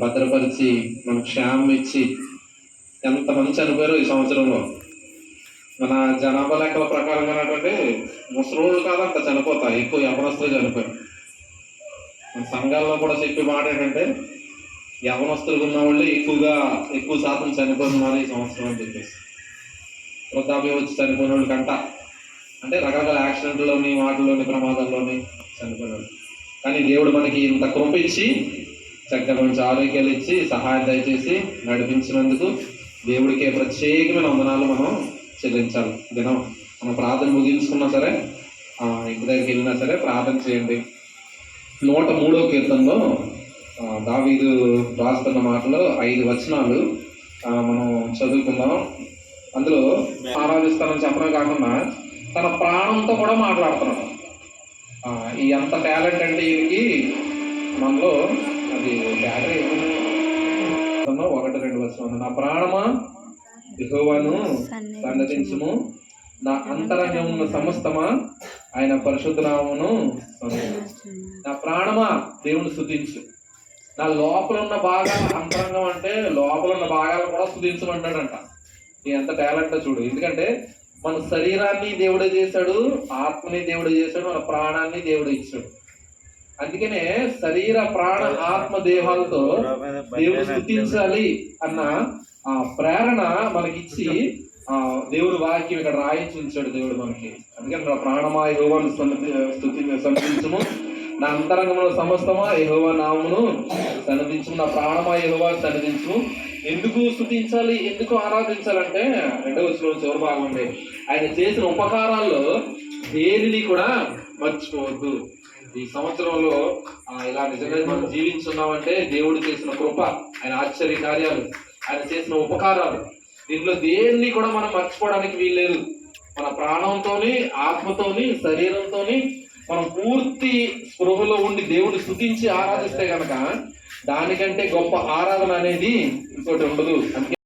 భద్రపరిచి మనకు క్షేమం ఇచ్చి ఎంతమంది చనిపోయారు ఈ సంవత్సరంలో. మన జనాభా లెక్కల ప్రకారంగా ఏంటంటే ముసలోళ్ళు కాదంత చనిపోతాయి, ఎక్కువ యవనస్తులు చనిపోయారు. మన సంఘాల్లో కూడా చెప్పే మాట ఏంటంటే యవనస్తులు ఉన్న వాళ్ళే ఎక్కువ శాతం చనిపోతున్నారు ఈ సంవత్సరం అని చెప్పేసి. వృద్ధాప్యం వచ్చి చనిపోయిన వాళ్ళు కంట అంటే రకరకాల యాక్సిడెంట్లోని వాటిలోని ప్రమాదాల్లోని చనిపోయిన వాళ్ళు. కానీ దేవుడు మనకి ఇంత కృప ఇచ్చి చక్కగా మంచి ఆరోగ్యాలు ఇచ్చి సహాయం దయచేసి నడిపించినందుకు దేవుడికి ప్రత్యేకమైన వందనాలు మనం చెల్లించాలి. దినం మనం ప్రార్థన ముగించుకున్నా సరే, ఇంటి దగ్గరికి వెళ్ళినా సరే ప్రార్థన చేయండి. 103వ కీర్తనలో దావీదు రాస్తున్న మాటలు 5 వచనాలు మనం చదువుకుందాం. అందులో ఆరాధిస్తానని చెప్పడం కాకుండా తన ప్రాణంతో కూడా మాట్లాడుతున్నాడు. ఈ ఎంత టాలెంట్ అంటే ఈయనకి మనలో అది బ్యాటరీ 1-2 వచనం. నా ప్రాణమా యెహోవాను సన్నతించుము, నా అంతరంగమున సమస్తమా ఆయన పరిశుద్ధ నామమును. నా ప్రాణమా దేవుని స్తుతించు. నా లోపల ఉన్న భాగాలు, అంతరంగం అంటే లోపల ఉన్న భాగాలను కూడా స్తుతించమంటాడంట. ఎంత టాలెంట్ చూడు. ఎందుకంటే మన శరీరాన్ని దేవుడే చేశాడు, ఆత్మని దేవుడే చేశాడు, మన ప్రాణాన్ని దేవుడు ఇచ్చాడు. అందుకనే శరీర ప్రాణ ఆత్మ దేహాలతో దేవుడు స్తుతించాలి అన్న ఆ ప్రేరణ మనకిచ్చి దేవుడు వాక్యం ఇక్కడ రాయించి ఉంచాడు దేవుడు మనకి. అందుకని నా ప్రాణమా యెహోవాను సన్నతించుము, నా అంతరంగంలో సమస్తమా యెహోవా నామమును సన్నతించుము, నా ప్రాణమా యెహోవాను సన్నతించుము. ఎందుకు స్తుతించాలి, ఎందుకు ఆరాధించాలంటే 2వ వచనం చివరి భాగం ఉంది. ఆయన చేసిన ఉపకారాల్లో దేనిని కూడా మర్చిపోవద్దు. ఈ సంవత్సరంలో ఇలా నిజంగా మనం జీవించున్నామంటే దేవుడు చేసిన కృప, ఆయన ఆశ్చర్య కార్యాలు, ఆయన చేసిన ఉపకారాలు, దీనిలో దేన్ని కూడా మనం మర్చిపోవడానికి వీల్లేదు. మన ప్రాణంతోని, ఆత్మతోని, శరీరంతోని మనం పూర్తి స్పృహలో ఉండి దేవుని స్తుతించి ఆరాధిస్తే కనుక దానికంటే గొప్ప ఆరాధన అనేది ఇంకోటి ఉండదు.